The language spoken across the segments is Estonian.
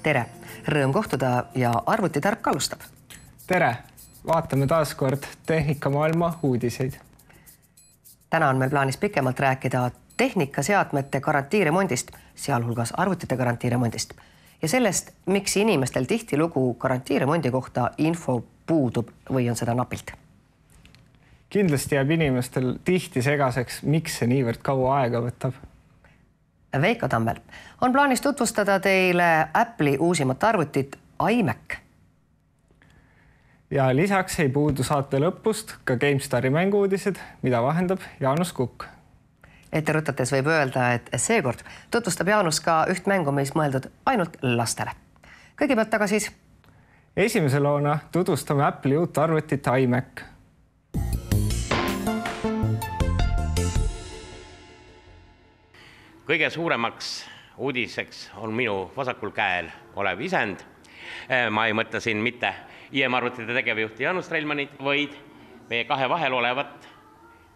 Tere! Rõõm kohtuda ja arvutitark alustab. Tere! Vaatame taas kord tehnikamaailma uudiseid. Täna on meil plaanis pikemalt rääkida tehnikaseadmete garantiiremondist, sealhulgas arvutite garantiiremondist ja sellest, miks inimestel tihtilugu garantiiremondi kohta info puudub või on seda napilt. Kindlasti jääb inimestel tihti segaseks, miks see niivõrd kaua aega võtab. Veiko Tammel on plaanis tutvustada teile Apple'i uusimat arvutit iMac. Ja lisaks ei puudu saate lõpust ka GameStari mänguudised, mida vahendab Jaanus Kukk. Ette rutates võib öelda, et seekord tutvustab Jaanus ka üht mängu, mis mõeldud ainult lastele. Kõigepealt aga siis. Esimese loona tutvustame Apple'i uut arvutit iMac. Kõige suuremaks uudiseks on minu vasakul käel olev isend. Ma ei mõtle siin mitte IM-arvutite tegevjuhti Jaanus Treilmanit, vaid meie kahe vahel olevat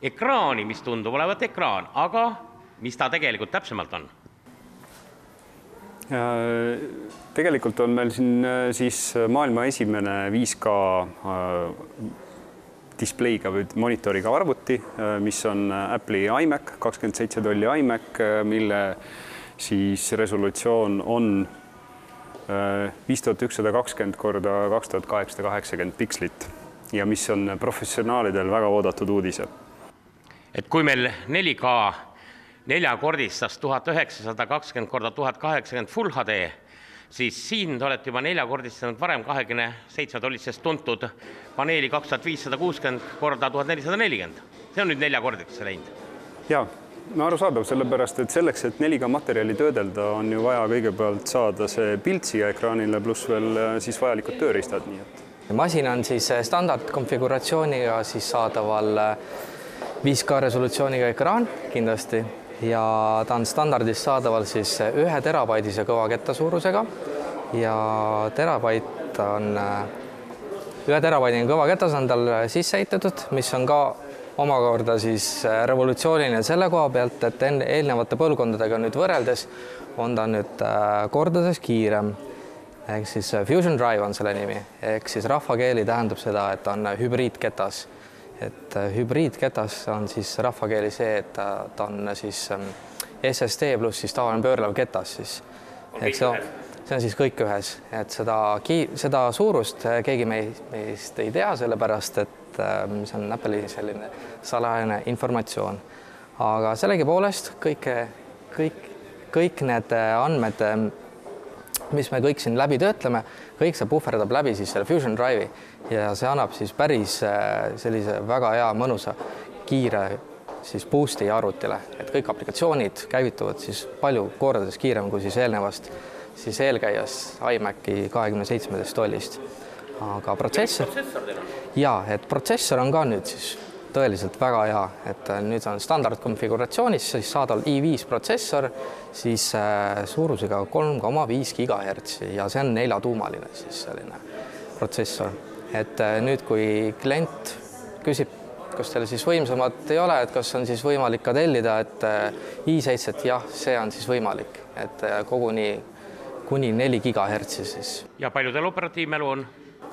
ekraani, mis tundub olevat ekraan, aga mis ta tegelikult täpsemalt on? Tegelikult on meil siin siis maailma esimene 5K displeiga või monitoriga arvuti, mis on Apple'i iMac, 27 tolli iMac, mille siis resolutsioon on 5120 korda 2880 pikslit ja mis on professionaalidel väga oodatud uudise. Et kui meil 4K neljakordistas 1920 korda 1080 Full HD, siis siin te olete juba neljakordistanud varem 27 tollisest tuntud paneeli 2560 korda 1440. See on nüüd neljakordiseks läinud. Jaa, no arusaadav, sellepärast, et selleks, et 4K materjali töödelda, on ju vaja kõigepealt saada see pilt siia ekraanile, pluss veel siis vajalikud tööriistad. Nii et. Masin on siis standardkonfiguratsiooniga siis saadaval 5K resolutsiooniga ekraan kindlasti. Ja ta on standardis saadaval siis 1 terabaidise kõvaketta suurusega ja terabait on 1 terabaidine kõvaketas on tal sisse ehitatud, mis on ka omakorda siis revolutsiooniline selle koha pealt, et eelnevate põlvkondadega nüüd võrreldes on ta nüüd kordades kiirem. Ehk siis Fusion Drive on selle nimi, ehk siis rahvakeeli tähendab seda, et on hübriidketas. Et hübriidketas on siis rahvakeeli see, et ta on siis SSD pluss siis tavaline pöörlev ketas. Siis. See on siis kõik ühes. Et seda suurust keegi meist ei tea, sellepärast, et see on Apple'i selline salajane informatsioon. Aga sellegi poolest kõik need andmed, mis me kõik siin läbi töötleme, kõik see puhverdab läbi siis selle Fusion Drive'i ja see annab siis päris sellise väga hea mõnusa kiire siis boost'i arvutile, et kõik aplikatsioonid käivituvad siis palju kordades kiirem kui siis eelnevast siis eelkäijast iMaci 27 tollist. Aga protsessor et protsessor on ka nüüd siis tõeliselt väga hea, et nüüd on standardkonfiguratsioonis siis saadaval i5 protsessor siis suurusega 3,5 GHz ja see on 4-tuumaline siis selline protsessor. Et nüüd, kui klient küsib, kas teil siis võimsamat ei ole, et kas on siis võimalik ka tellida, et i7, jah, see on siis võimalik, et kuni 4 GHz siis. Ja palju teil operatiivmälu on?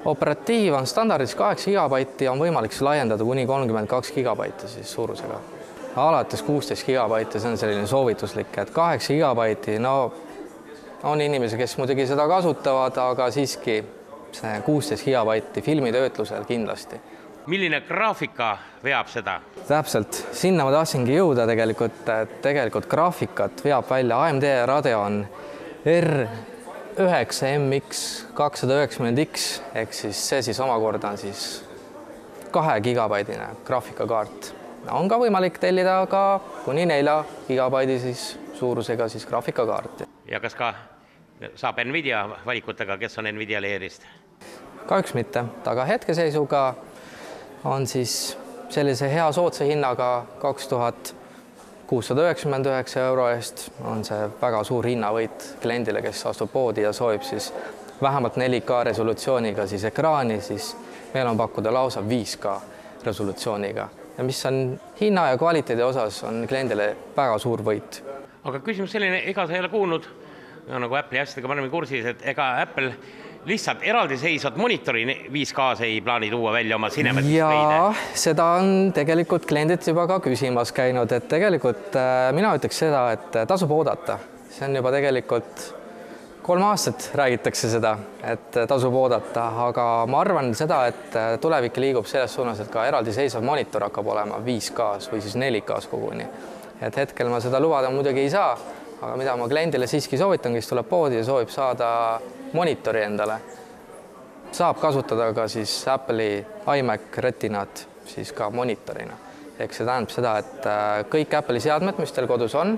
Operatiiv on standardis 8 GB ja on võimalik laiendada kuni 32 GB siis suurusega. Alates 16 GB, see on selline soovituslik, et 8 GB, no on inimesi, kes muidugi seda kasutavad, aga siiski see 16 GB filmitöötlusel kindlasti. Milline graafika veab seda? Täpselt, sinna ma tahtsingi jõuda tegelikult graafikat veab välja AMD Radeon R9MX 290X, ehk siis see siis omakorda on siis 2 gigabaidine graafikakaart. On ka võimalik tellida ka kuni 4 gigabaidi siis suurusega siis graafikakaarti. Ja kas ka saab Nvidia valikutega, kes on Nvidia leerist? Kahjuks mitte, aga hetkeseisuga on siis sellise hea soodsa hinnaga 2699 € eest on see väga suur hinnavõit kliendile, kes astub poodi ja soovib siis vähemalt 4K resolutsiooniga siis ekraani, siis meil on pakkuda lausa 5K resolutsiooniga. Ja mis on hinna ja kvaliteedi osas on kliendile väga suur võit. Aga küsimus selline, ega sa ei ole kuulnud nagu Apple'i asjadega paremini kursis, et ega Apple lihtsalt eraldiseisvat monitori 5K-s ei plaani tuua välja oma Cinematic ja seda on tegelikult kliendid juba ka küsimas käinud, et tegelikult mina ütleks seda, et tasub oodata. See on juba tegelikult 3 aastat räägitakse seda, et tasub oodata, aga ma arvan seda, et tulevik liigub selles suunas, et ka eraldiseisev monitor hakkab olema 5K-s või siis 4K-s koguni. Et hetkel ma seda lubada muidugi ei saa, aga mida ma kliendile siiski soovitan, kes tuleb poodi ja soovib saada monitori endale, saab kasutada ka siis Apple'i iMac Retinat siis ka monitorina. Ehk see tähendab seda, et kõik Apple'i seadmed, mis teil kodus on,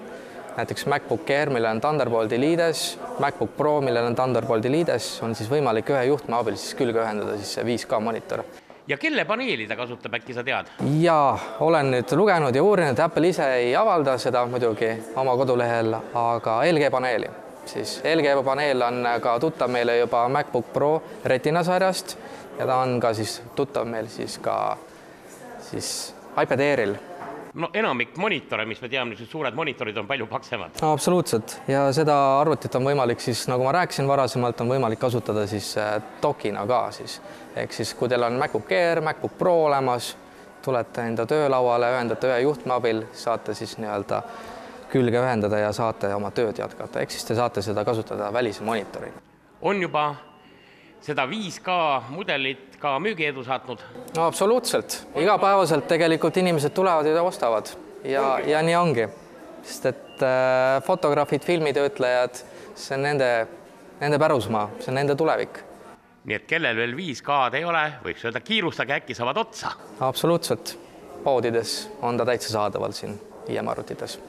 näiteks MacBook Air, millel on Thunderbolti liides, MacBook Pro, millel on Thunderbolti liides, on siis võimalik ühe juhtme abil siis külge ühendada siis see 5K monitor. Ja kelle paneeli ta kasutab, äkki sa tead? Ja olen nüüd lugenud ja uurinud, et Apple ise ei avalda seda muidugi oma kodulehel, aga LG paneeli. Siis LG paneel on ka tuttav meile juba MacBook Pro Retina sarjast ja ta on ka siis tuttav meil siis ka siis iPad Airil. No enamik monitore, mis me teame, suured monitorid on palju paksemad. No, absoluutselt ja seda arvutit on võimalik siis, nagu ma rääkisin varasemalt, on võimalik kasutada siis dokina ka siis. Ehk siis, kui teil on MacBook Air, MacBook Pro olemas, tulete enda töölauale, ühendate ühe juhtme abil, saate siis nii-öelda külge ühendada ja saate oma tööd jätkata. Ehk siis te saate seda kasutada välise monitori. On juba seda 5K mudelit ka müügieedu saatnud? No absoluutselt. Igapäevaselt tegelikult inimesed tulevad ja ostavad ja nii ongi. Sest et fotograafid, filmitöötlejad, see on nende pärusmaa, see on nende tulevik. Nii et kellel veel 5K-d ei ole, võiks öelda kiirustage, äkki saavad otsa? Absoluutselt. Poodides on ta täitsa saadaval siin IM-arvutites.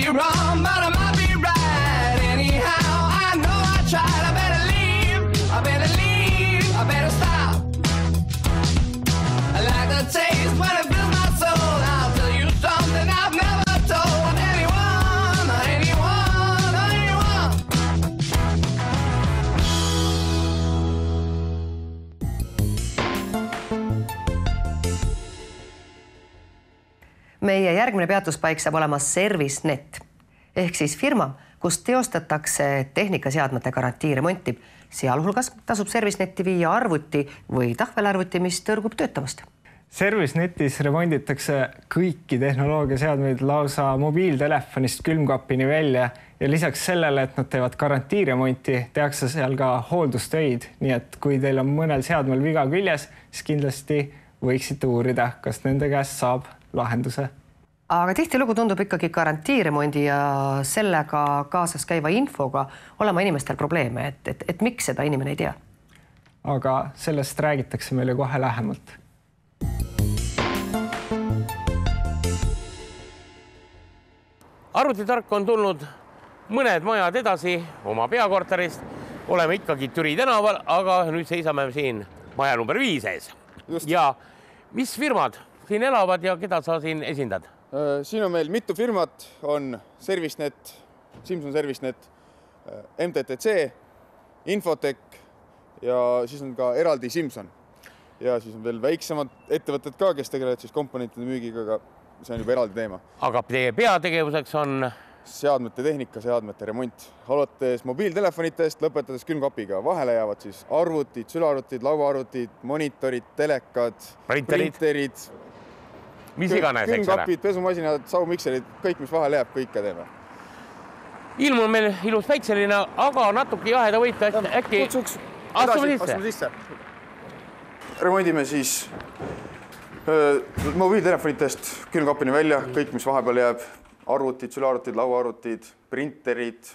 Wrong, but I might be right anyhow. I know I tried. I better leave, I better stop. I like the taste when it fills my soul. I'll tell you something I've never told anyone. Meie järgmine peatuspaik saab olema ServiceNet ehk siis firma, kus teostatakse tehnikaseadmete garantiiremonti. Sealhulgas tasub ServiceNetti viia arvuti või tahvelarvuti, mis tõrgub töötamast. ServiceNetis remonditakse kõiki tehnoloogiaseadmeid lausa mobiiltelefonist külmkapini välja ja lisaks sellele, et nad teevad garantiiremonti, tehakse seal ka hooldustöid. Nii et kui teil on mõnel seadmel viga küljes, siis kindlasti võiksite uurida, kas nende käest saab lahenduse. Aga tihtilugu tundub ikkagi garantiiremondi ja sellega kaasas käiva infoga olema inimestel probleeme, et miks seda inimene ei tea. Aga sellest räägitakse meile kohe lähemalt. Arvutitark on tulnud mõned majad edasi oma peakorterist. Oleme ikkagi Türi tänaval, aga nüüd seisame siin maja number 5 ees. Ja mis firmad siin elavad ja keda sa siin esindad? Siin on meil mitu firmat, on ServiceNet, Simson ServiceNet, MTTC, Infotech ja siis on ka eraldi Simson. Ja siis on veel väiksemad ettevõtted ka, kes tegelevad siis komponentide müügiga, aga see on juba eraldi teema. Aga teie peategevuseks on? Seadmete tehnika, seadmete remont. Alates mobiiltelefonitest, lõpetades külmkapiga. Vahele jäävad siis arvutid, sülearvutid, lauaarvutid, monitorid, telekad, printerid, mis iganes, eks ole? Külmkapid, pesumasinad, saumikserid, kõik, mis vahele jääb, kõike teeme. Ilm on meil ilus päikseline, aga natuke jaheda võite äkki astume sisse. Remondime siis mobiiltelefonitest külmkapini välja, kõik, mis vahepeal jääb, arvutid, sülearvutid, lauaarvutid, printerid,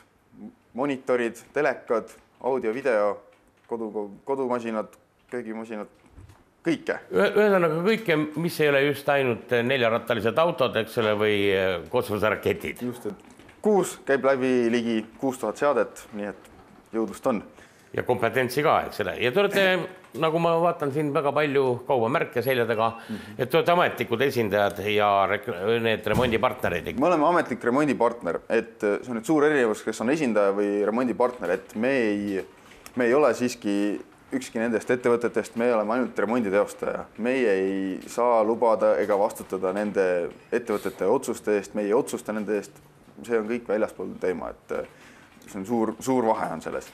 monitorid, telekad, audio, video, kodumasinad, köögimasinad, kõike. Ühesõnaga kõike, mis ei ole just ainult 4-rattalised autod, eks ole, või kosmoseraketid. Just, et kuus käib läbi ligi 6000 seadet, nii et jõudlust on. Ja kompetentsi ka, eks ole. Ja te olete, nagu ma vaatan siin väga palju kaubamärke seljadega, et te olete ametlikud esindajad ja need remondipartnerid. Me oleme ametlik remondipartner, et see on nüüd suur erinevus, kes on esindaja või remondipartner, et me ei ole siiski ükski nendest ettevõtetest, me oleme ainult remonditeostaja. Meie ei saa lubada ega vastutada nende ettevõtete otsuste eest, meie ei otsusta nende eest. See on kõik väljaspool teema, et see on suur vahe on selles.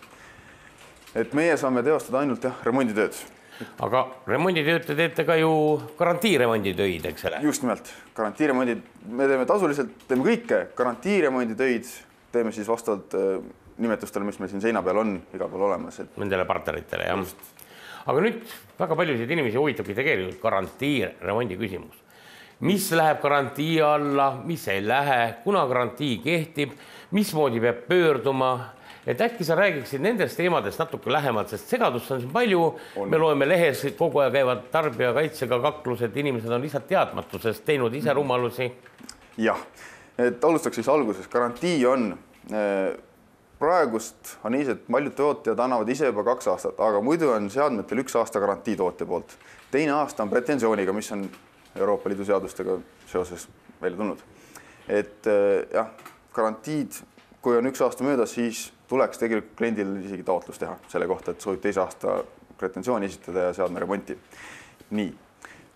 Et meie saame teostada ainult remonditööd. Aga remonditööd te teete ka ju garantiiremonditöid, eks ole? Just nimelt. Garantiiremondid, me teeme tasuliselt, teeme kõike. Garantiiremonditöid teeme siis vastavalt nimetustele, mis meil siin seina peal on igal pool olemas. Nendele partneritele, jah. Aga nüüd väga paljusid inimesi huvitabki tegelikult garantiiremondi küsimus. Mis läheb garantii alla, mis ei lähe, kuna garantii kehtib, mismoodi peab pöörduma. Et äkki sa räägiksid nendest teemadest natuke lähemalt, sest segadust on siin palju. Me loeme lehes, kogu aeg käivad tarbijakaitsega kaklused, inimesed on lihtsalt teadmatusest teinud ise rumalusi. Jah, et alustaks siis alguses. Garantii on, praegust on nii, et paljud tootjad annavad ise juba 2 aastat, aga muidu on seadmetel 1 aasta garantii tootja poolt. Teine aasta on pretensiooniga, mis on Euroopa Liidu seadustega seoses välja tulnud. Et jah, garantiid, kui on 1 aasta möödas, siis tuleks tegelikult kliendil isegi taotlus teha selle kohta, et soovib 2 aasta pretensiooni esitada ja seadme remonti. Nii.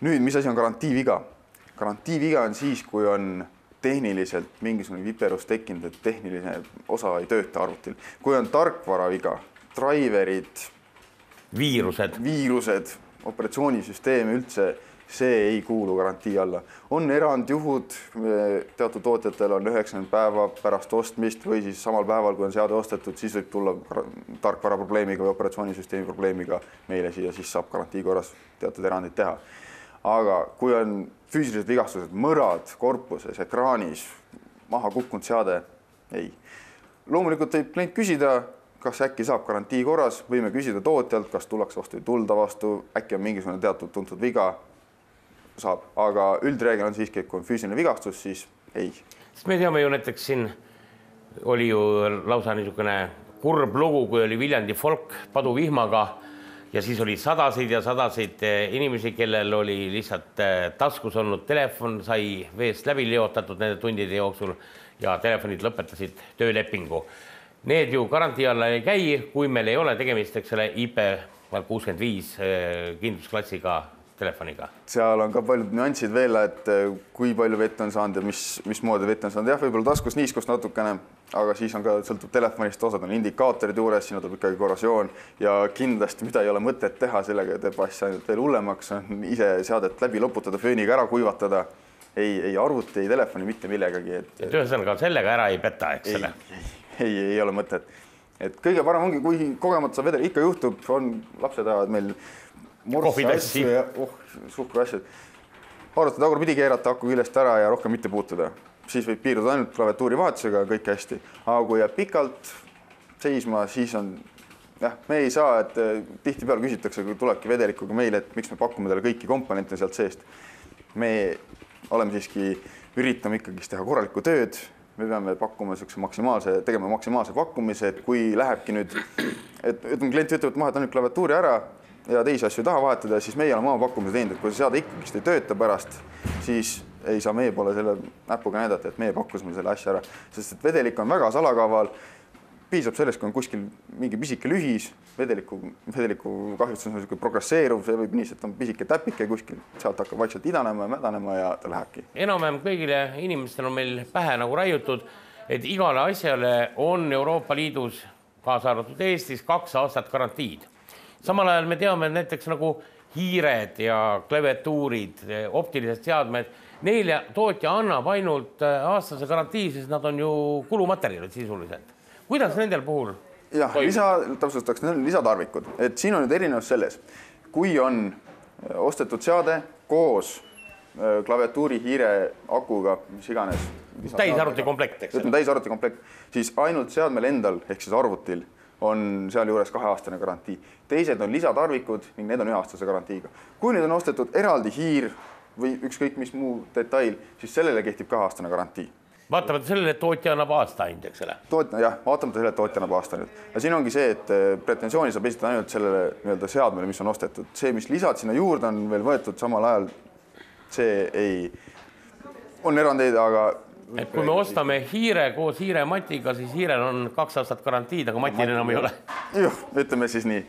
Nüüd, mis asi on garantiiviga? Garantiiviga on siis, kui on tehniliselt mingisugune viperus tekkinud, et tehniline osa ei tööta arvutil. Kui on tarkvaraviga, driverid, viirused, operatsioonisüsteemi üldse, see ei kuulu garantii alla. On erandjuhud, teatud tootjatel on 90 päeva pärast ostmist või siis samal päeval, kui on seade ostetud, siis võib tulla tarkvara probleemiga või operatsioonisüsteemi probleemiga meile siia, siis saab garantii korras teatud erandid teha. Aga kui on füüsilised vigastused, mõrad korpuses, ekraanis, maha kukkunud seade, ei. Loomulikult võib klient küsida, kas äkki saab garantii korras, võime küsida tootjalt, kas tullakse vastu või tulda vastu, äkki on mingisugune teatud tuntud viga, saab, aga üldreegel on siiski, et kui on füüsiline vigastus, siis ei. Sest me teame ju näiteks siin oli ju lausa niisugune kurb lugu, kui oli Viljandi folk paduvihmaga ja siis oli sadasid ja sadasid inimesi, kellel oli lihtsalt taskus olnud telefon, sai veest läbi leotatud nende tundide jooksul ja telefonid lõpetasid töölepingu. Need ju garantii alla ei käi, kui meil ei ole tegemist, eks ole, IP65 kindlusklassiga telefoniga. Seal on ka paljud nüansid veel, et kui palju vett on saanud ja mis moodi vett on saanud. Jah, võib-olla taskus niiskust natukene, aga siis on ka sõltub telefonist, osad on indikaatorid juures, siin tuleb ikkagi korrosioon ja kindlasti, mida ei ole mõtet teha, sellega teeb asja ainult veel hullemaks, on ise seadet läbi loputada, fööniga ära kuivatada. Ei arvuti, ei telefoni, mitte millegagi. Et ühesõnaga sellega ära ei peta, eks selle? Ei ole mõtet. Et kõige parem ongi, kui kogemata sa vedel ikka juhtub, on lapsed ajavad meil kohvitassi ja suhkru asjad. Arvutada tagurpidi keerata aku küljest ära ja rohkem mitte puutuda. Siis võib piirduda ainult klaviatuuri vahetusega, kõik hästi. Aga kui jääb pikalt seisma, siis on, jah, me ei saa, et tihti peal küsitakse, kui tulebki vedelikuga meile, et miks me pakume talle kõiki komponente sealt seest. Me oleme siiski, üritame ikkagi teha korralikku tööd. Me peame pakkuma tegema maksimaalse pakkumise, et kui lähebki nüüd, et klient ütleb, et vahet ainult klaviatuuri ära ja teisi asju ei taha vahetada, siis meie oleme oma pakkumise teinud, et kui see seade ikkagi ei tööta pärast, siis ei saa meie poole selle näpuga näidata, et meie pakkusime selle asja ära. Sest et vedelik on väga salakaval, piisab sellest, kui on kuskil mingi pisike lühis, vedeliku kahjuks on progresseeruv, see võib nii, et on pisike täpike kuskil, sealt hakkab vaikselt idanema ja mädanema ja ta lähebki. Enam-vähem kõigile inimestel on meil pähe nagu raiutud, et igale asjale on Euroopa Liidus, kaasa arvatud Eestis, 2 aastat garantiid. Samal ajal me teame, et näiteks nagu hiired ja klaviatuurid, optilised seadmed, neile tootja annab ainult aastase garantii, sest nad on ju kulumaterjalid sisuliselt. Kuidas nendel puhul? Jah, täpsustaks, need on lisatarvikud. Et siin on nüüd erinevus selles, kui on ostetud seade koos klaviatuuri, hiire, akuga, mis iganes. Täisarvuti komplekt, eks? Ütleme täisarvuti komplekt, siis ainult seadmel endal, ehk siis arvutil, on seal juures 2-aastane garantii. Teised on lisatarvikud ning need on 1-aastase garantiiga. Kui nüüd on ostetud eraldi hiir või ükskõik mis muu detail, siis sellele kehtib 2-aastane garantii. Vaatamata sellele, et tootja annab aasta ainult, eks ole? Jah, vaatamata sellele, et tootja annab aasta ainult. Ja siin ongi see, et pretensiooni saab esitada ainult sellele seadmele, mis on ostetud. See, mis lisad sinna juurde on veel võetud samal ajal, see on erandeid, aga et kui me ostame hiire koos hiire matiga, siis hiirel on 2 aastat garantiid, aga matil enam ei ole. Juh, ütleme siis nii.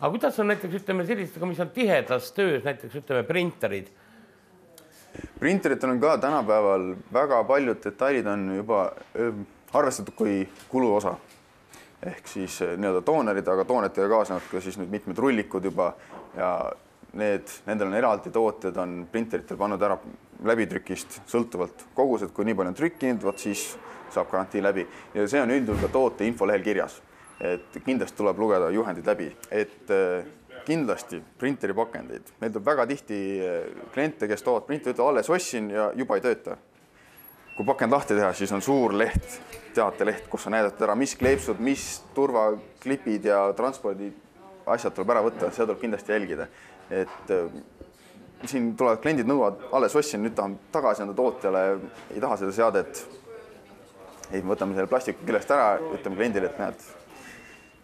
aga kuidas on näiteks, ütleme sellistega, mis on tihedas töös, näiteks ütleme printerid? Printeritel on ka tänapäeval väga paljud detailid on juba arvestatud kui kuluosa. Ehk siis nii-öelda toonerid, aga toonetega kaasnevad ka siis nüüd mitmed rullikud juba ja nendel on eraldi tootjad, on printeritel pannud ära läbitrükist sõltuvalt kogused, kui nii palju on trükkinud, võt siis saab garantii läbi. Ja see on üldjuhul ka toote infolehel kirjas, et kindlasti tuleb lugeda juhendid läbi, et kindlasti printeri pakendeid. Meil tuleb väga tihti kliente, kes toovad printeri, ütlevad alles ostsin ja juba ei tööta. Kui pakend lahti teha, siis on suur leht, teateleht, kus on näidatud ära, mis kleepsud, mis turvaklipid ja transpordi asjad tuleb ära võtta, seda tuleb kindlasti jälgida. Et siin tulevad kliendid nõuavad, alles ostsin, nüüd tahan tagasi anda tootjale, ei taha seda seadet. Ei, võtame selle plastiku küljest ära, ütleme kliendile, et näed,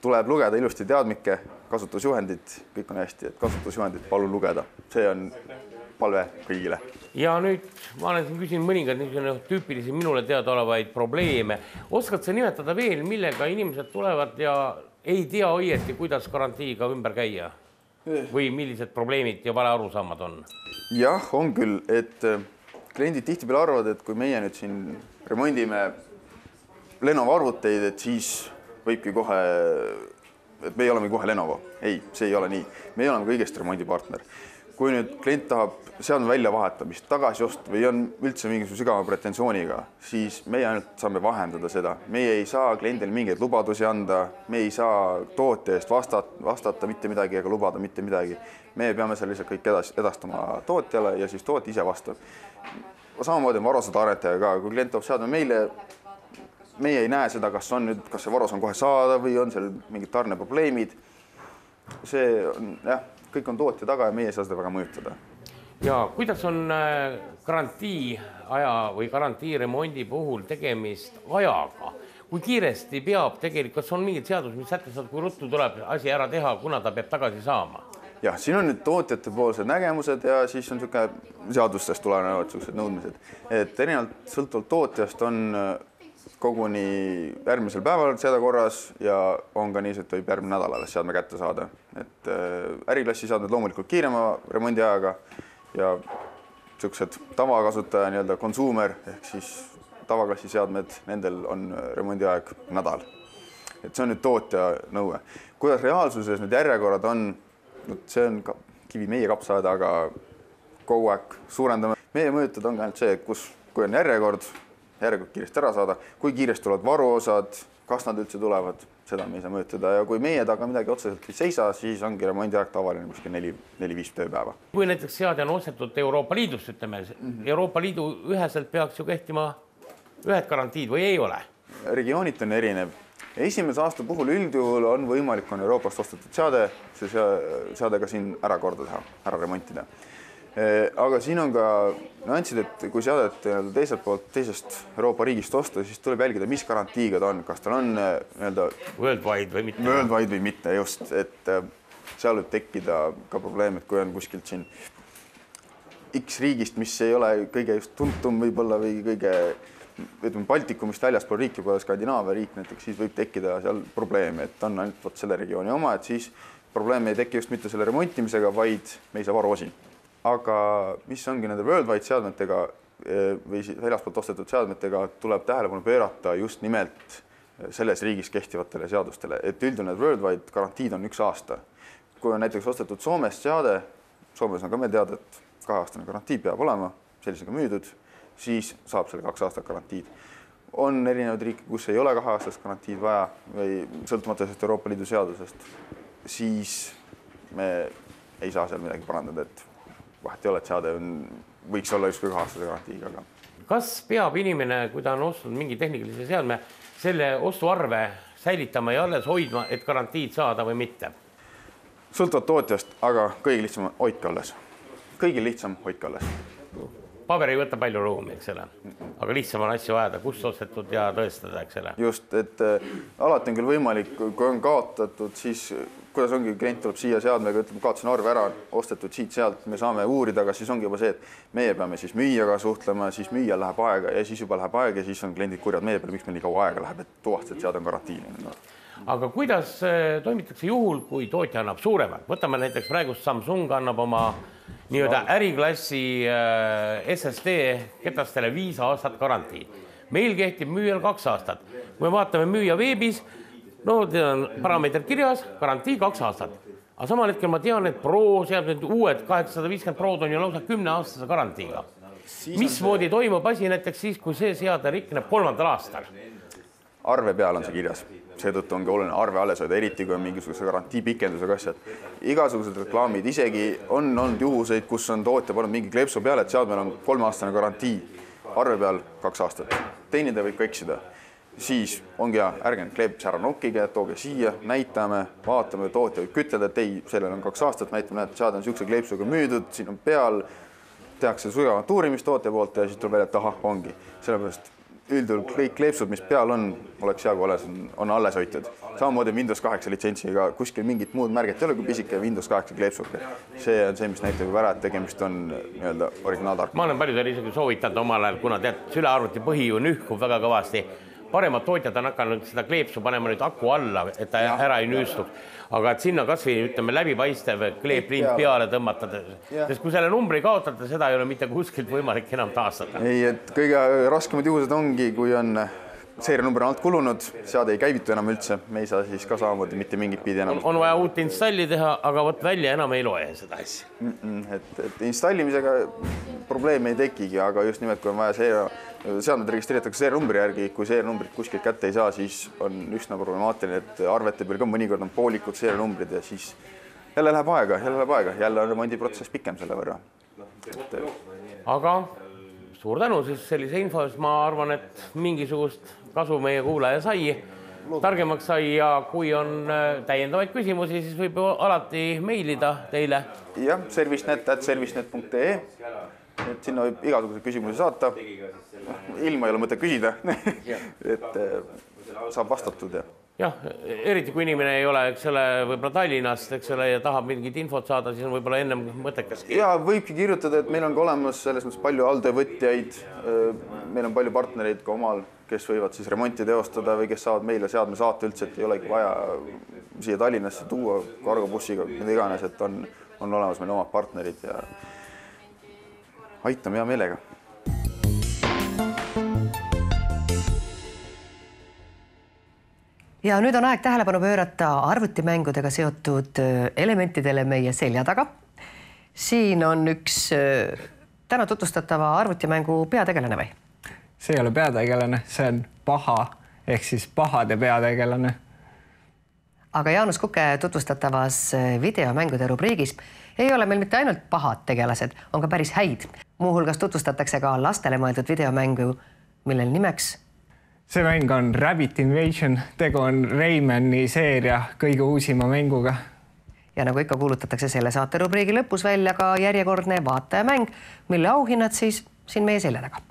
tuleb lugeda ilusti teadmikke, kasutusjuhendid, kõik on hästi, et kasutusjuhendid palun lugeda. See on palve kõigile. Ja nüüd ma olen siin küsin mõningad tüüpilisi minule teadaolevaid probleeme. Oskad sa nimetada veel, millega inimesed tulevad ja ei tea õieti, kuidas garantiiga ümber käia? Või millised probleemid ja vale arusaamad on? Jah, on küll, et kliendid tihtipeale arvavad, et kui meie nüüd siin remondime Lenovo arvuteid, et siis võibki kohe, et me oleme kohe Lenovo. Ei, see ei ole nii. Me oleme kõigest remondipartner. Kui nüüd klient tahab seadme välja vahetamist, tagasi ost või on üldse mingisuguse sügava pretensiooniga, siis meie ainult saame vahendada seda. Meie ei saa kliendil mingeid lubadusi anda, me ei saa tootja eest vastata mitte midagi ega lubada mitte midagi. Me peame seal lihtsalt kõik edastama tootjale ja siis tootja ise vastab. Samamoodi on varusade aretaja ka, kui klient toob seadme meile, meie ei näe seda, kas see varus on kohe saada või on seal mingid tarneprobleemid. See on, jah, kõik on tootja taga ja meie ei saa seda väga mõjutada. Ja kuidas on garantii aja või garantii remondi puhul tegemist ajaga? Kui kiiresti peab tegelikult, kas on mingid seadus, mis sätestavad, kui ruttu tuleb asi ära teha, kuna ta peab tagasi saama? Jah, siin on nüüd tootjate poolsed nägemused ja siis on seadustest tulenevad sellised nõudmised. Et erinevalt sõltuvalt tootjast on koguni järgmisel päeval seda korras ja on ka nii, et võib järgmine nädal alles seadme kätte saada. Et äriklassi seadmed loomulikult kiirema remondi ajaga ja sellised tavakasutaja nii-öelda konsumer ehk siis tavaklassi seadmed, nendel on remondi aeg nädal. Et see on nüüd tootja nõue. Kuidas reaalsuses nüüd järjekorrad on, see on kivi meie kapsaeda, aga kogu aeg suurendame. Meie mõjutud on ka ainult see, kui on järjekord kiiresti ära saada, kui kiiresti tulevad varuosad, kas nad üldse tulevad, seda me ei saa mõjutada ja kui meie taga midagi otseselt ei seisa, siis ongi remondi aeg tavaline kuskil 4-5 tööpäeva. Kui näiteks seade on ostetud Euroopa Liidust, ütleme, Euroopa Liidu üheselt peaks ju kehtima ühed garantiid või ei ole? Regioonid on erinev. Esimese aasta puhul üldjuhul on võimalik on Euroopast ostetud seade, see seade ka siin ära korda teha, ära remontida. Aga siin on ka nüansid, et kui seadet teisest Euroopa riigist osta, siis tuleb jälgida, mis garantiiga ta on, kas tal on worldwide või mitte, just, et seal võib tekkida ka probleem, et kui on kuskilt siin X riigist, mis ei ole kõige just tuntum võib-olla või kõige Baltikumist väljaspool riik, juba Skandinaavia riik näiteks, siis võib tekkida seal probleeme, et on ainult selle regiooni oma, et siis probleem ei teki just mitte selle remontimisega, vaid me ei saa varuosi. Aga mis ongi nende worldwide seadmetega või väljaspoolt ostetud seadmetega tuleb tähelepanu pöörata just nimelt selles riigis kehtivatele seadustele, et üldjuhul need worldwide garantiid on 1 aasta. Kui on näiteks ostetud Soomest seade, Soomes on ka meil teada, et 2-aastane garantii peab olema, sellisega müüdud, siis saab selle 2 aastat garantiid. On erinevad riike, kus ei ole 2-aastast garantiid vaja või sõltumatusest Euroopa Liidu seadusest, siis me ei saa seal midagi parandada, et vahet ei ole, et seade võiks olla just 2-aastase garantiiga. Aga. Kas peab inimene, kui ta on ostnud mingi tehnikalise seadme, selle ostuarve säilitama ja alles hoidma, et garantiid saada või mitte? Sõltuvad tootjast, aga kõige lihtsam hoidke alles. Kõigil lihtsam hoidke alles. Paber ei võta palju ruumi, eks selle. Aga lihtsam on asju ajada, kust ostetud ja tõestada, eks selle. Just, et alati on küll võimalik, kui on kaotatud, siis kuidas ongi, klient tuleb siia seadmega, ütleb, kaotasin arve ära, ostetud siit sealt, me saame uurida, aga siis ongi juba see, et meie peame siis müüjaga suhtlema, siis müüja läheb aega ja siis juba läheb aega ja siis on kliendid kurjad meie peale, miks meil nii kaua aega läheb, et tuvastada, et seade on garantiiline. aga kuidas toimitakse juhul, kui tootja annab suuremad? Võtame näiteks praegust Samsung annab oma nii-öelda äriklassi SSD ketastele 5 aastat garantii. Meil kehtib müüjal 2 aastat. Kui me vaatame müüja veebis, no on parameetrid kirjas, garantii 2 aastat. Aga samal hetkel ma tean, et Pro, need uued 850 Prod on ju lausa 10-aastase garantiiga. Mismoodi toimub asi näiteks siis, kui see seade rikneb 3. aastal? Arve peal on see kirjas. Seetõttu ongi oluline arve alles hoida, eriti kui on mingisuguse garantii pikendusega asjad. Igasugused reklaamid, isegi on olnud juhuseid, kus on tootja pannud mingi kleepsu peale, et seadmel on 3-aastane garantii. Arve peal 2 aastat. Teinida võib ka eksida. Siis ongi ärge kleeps ära nokkige, tooge siia, näitame, vaatame, tootja võib kütleda, et ei, sellel on 2 aastat, näitame, et seade on siukse kleepsuga müüdud, siin on peal, tehakse sügavat uurimist tootja poolt ja siis tuleb välja, et ahah, ongi. Sellepärast üldjuhul kõik kleepsud, mis peal on, oleks hea, kui on alles hoitud. Samamoodi Windows 8 litsentsiga kuskil mingit muud märget ei ole kui pisike Windows 8 kleepsuke. See on see, mis näitab ära, et tegemist on nii-öelda originaaltark. Ma olen paljudele isegi soovitanud omal ajal, kuna tead, sülearvuti põhi ju nühkub väga kõvasti. Paremad tootjad on hakanud seda kleepsu panema nüüd aku alla, et ta ära ei nüüstuks. Aga et sinna kas või ütleme läbipaistev kleeprind peale tõmmata, sest kui selle numbri kaotate, seda ei ole mitte kuskilt võimalik enam taastada. Ei, et kõige raskemad juhused ongi, kui on seerianumber alt kulunud, seade ei käivitu enam üldse, me ei saa siis ka samamoodi mitte mingit pidi enam. On vaja uut installi teha, aga võt välja enam ei loe seda asja. Et installimisega probleeme ei tekigi, aga just nimelt, kui on vaja seadmed registreeritakse seerianumbri järgi, kui seerianumbrit kuskilt kätte ei saa, siis on üsna problemaatiline, et arvete peal ka mõnikord on poolikud seerianumbrid ja siis jälle läheb aega, jälle on remondiprotsess pikem selle võrra. Aga suur tänu siis sellise info, ma arvan, et mingisugust kasu meie kuulaja sai, targemaks sai ja kui on täiendavaid küsimusi, siis võib alati meilida teile. Jah, servicenet@servicenet.ee, et sinna võib igasuguseid küsimusi saata. Ilma ei ole mõte küsida, et saab vastatud. Jah, eriti kui inimene ei ole, eks ole, võib-olla Tallinnast, eks ole, ja tahab mingit infot saada, siis on võib-olla ennem mõttekas. Ja võibki kirjutada, et meil on ka olemas selles mõttes palju alltöövõtjaid, meil on palju partnereid ka omal, kes võivad siis remonti teostada või kes saavad meile seadme saata üldse, et ei olegi vaja siia Tallinnasse tuua kargobussiga, mida iganes, et on olemas meil omad partnerid ja aitame hea meelega. Ja nüüd on aeg tähelepanu pöörata arvutimängudega seotud elementidele meie selja taga. Siin on üks täna tutvustatava arvutimängu peategelane või? See ei ole peategelane, see on paha, ehk siis pahade peategelane. Aga Jaanus Kuke tutvustatavas videomängude rubriigis ei ole meil mitte ainult pahad tegelased, on ka päris häid. Muuhulgas tutvustatakse ka lastele mõeldud videomängu, millel nimeks see mäng on Rabbit Invasion, tegu on Raymani seeria kõige uusima mänguga. Ja nagu ikka kuulutatakse selle saate rubriigi lõpus välja ka järjekordne vaatajamäng, mille auhinnad siis siin meie selja taga.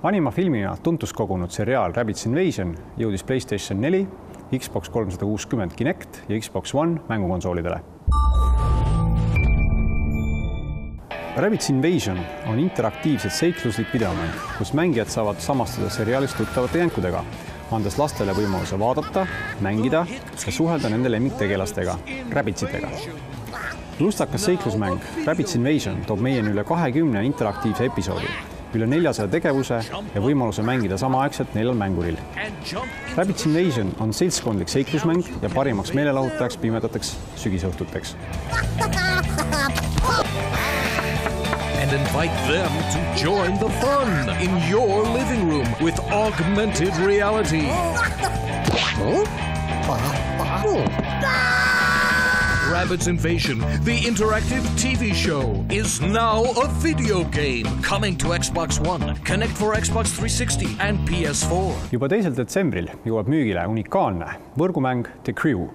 Animafilmina tuntus kogunud seriaal Rabbit Invasion jõudis PlayStation 4, Xbox 360 Kinect ja Xbox One mängukonsoolidele. Rabbit Invasion on interaktiivselt seikluslik videomäng, kus mängijad saavad samastuda seriaalist tuttavate jänkudega, andes lastele võimaluse vaadata, mängida ja suhelda nende lemmiktegelastega, rabbitsitega. Lustakas seiklusmäng Rabbit Invasion toob meieni üle 20 interaktiivse episoodi, üle 400 tegevuse ja võimaluse mängida samaaegselt 4 mänguril. Rabbit Invasion on seltskondlik seiklusmäng ja parimaks meelelahutajaks pimedateks sügisõhtuteks. And invite them to join the fun in your living room with augmented reality. Rabbids Invasion, the interactive TV show, is now a video game coming to Xbox One, Connect for Xbox 360 and PS4. Juba 2. detsembril jõuab müügile unikaalne võrgumäng The Crew.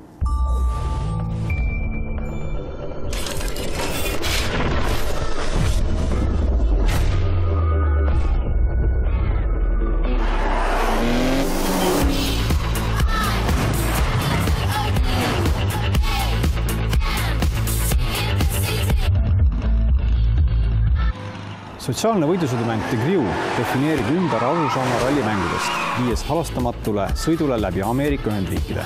sotsiaalne võidusõidumäng The Crew defineerib ümber arusaama rallimängudest, viies halastamatule sõidule läbi Ameerika Ühendriikide.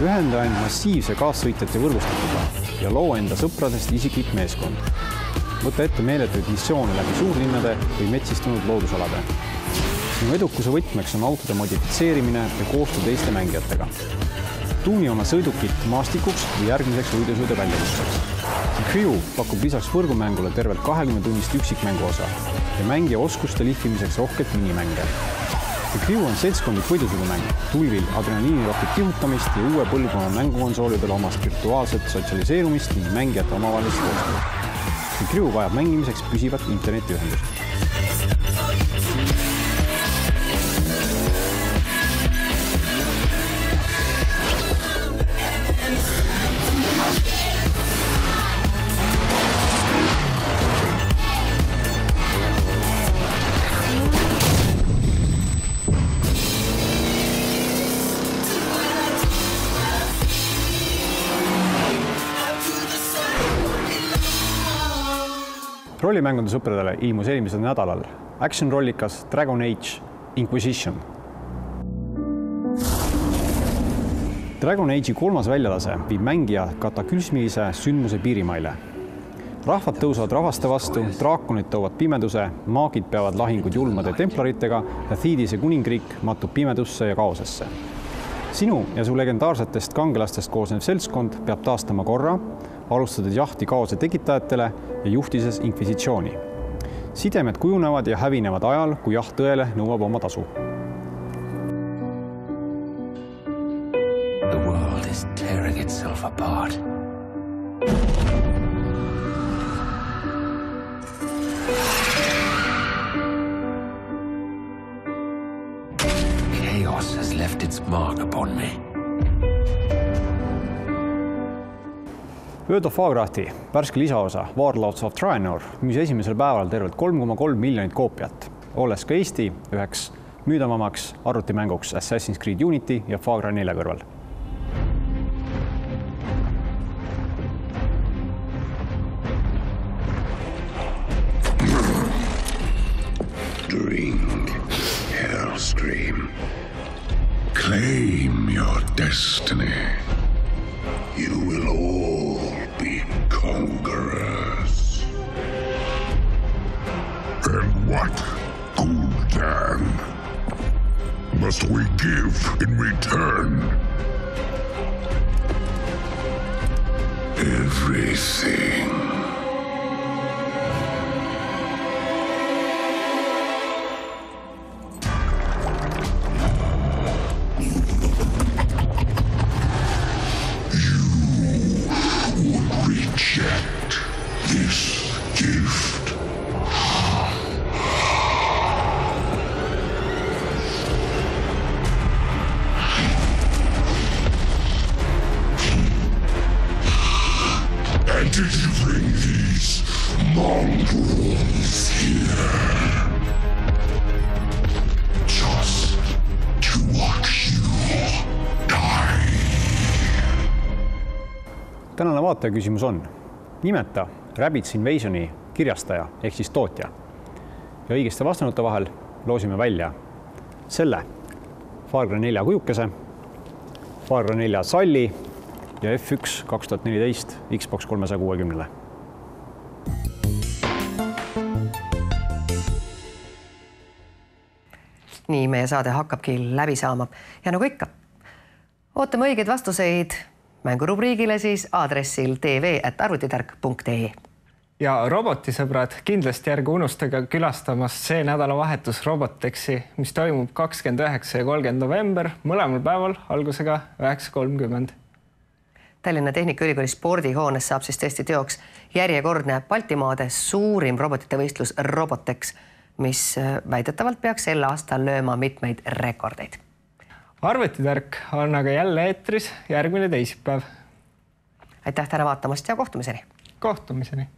Ühenda end massiivse kaassõitjate võrgustikuga ja loo enda sõpradest isiklik meeskond. Võta ette meeletuid missioone läbi suurlinnade või metsistunud loodusalade. Sinu edukuse võtmeks on autode modifitseerimine ja koostöö teiste mängijatega. Tuuni oma sõidukit maastikuks või järgmiseks võidusõidu väljakutseks. The Crew pakub lisaks võrgumängule tervelt 20-tunnist üksikmängu osa ja mängija oskuste lihvimiseks rohkelt minimänge. The Crew on seltskondlik võidusõidumäng, tulvil adrenaliinirohket kihutamist ja uue põlvkonna mängukonsoolidel omast virtuaalset sotsialiseerumist ning mängijate omavahelist koostööd. The Crew vajab mängimiseks püsivat internetiühendust. Rollimängude sõpradele ilmus eelmisel nädalal action-rollikas Dragon Age Inquisition. Dragon Age'i 3. väljalase viib mängija katakülsmilise sündmuse piirimaile. Rahvad tõusavad rahvaste vastu, draakonid toovad pimeduse, maagid peavad lahingud julmade templaritega ja Theedise kuningriik matub pimedusse ja kaosesse. Sinu ja su legendaarsetest kangelastest koosnev seltskond peab taastama korra, alustades jahti kaose tekitajatele ja juhtises inkvisitsiooni. Sidemed kujunevad ja hävinevad ajal, kui jaht tõele nõuab oma tasu. The world is tearing itself apart. Chaos has left its mark upon me. World of Warcrafti värske lisaosa Warlords of Draenor müüs esimesel päeval tervelt 3,3 miljonit koopiat, olles ka Eesti üheks müüdavamaks arvutimänguks Assassin's Creed Unity ja Far Cry 4 kõrval. Drink, Hellscream. Claim your destiny. You will all be conquerors. And what, Gul'dan, must we give in return? Everything. Did you bring these mongrels here? Just to watch you die. Tänane vaataja küsimus on: nimeta Rabbids Invasioni kirjastaja ehk siis tootja. Ja õigesti vastanute vahel loosime välja selle Far Cry 4 kujukese, Far Cry 4 salli ja F1 2014 Xbox 360-le. Nii meie saade hakkabki läbi saama. Ja nagu ikka, ootame õigeid vastuseid mängurubriigile siis aadressil tv@arvutitark.ee. Ja robotisõbrad, kindlasti ärge unustage külastamast see nädalavahetus Robotexi, mis toimub 29 ja 30 november, mõlemal päeval algusega 9:30. Tallinna Tehnikaülikooli spordihoones saab siis tõesti teoks järjekordne Baltimaade suurim robotite võistlus Robotex, mis väidetavalt peaks sel aastal lööma mitmeid rekordeid. Arvutitark on aga jälle eetris järgmine teisipäev. Aitäh täna vaatamast ja kohtumiseni! Kohtumiseni!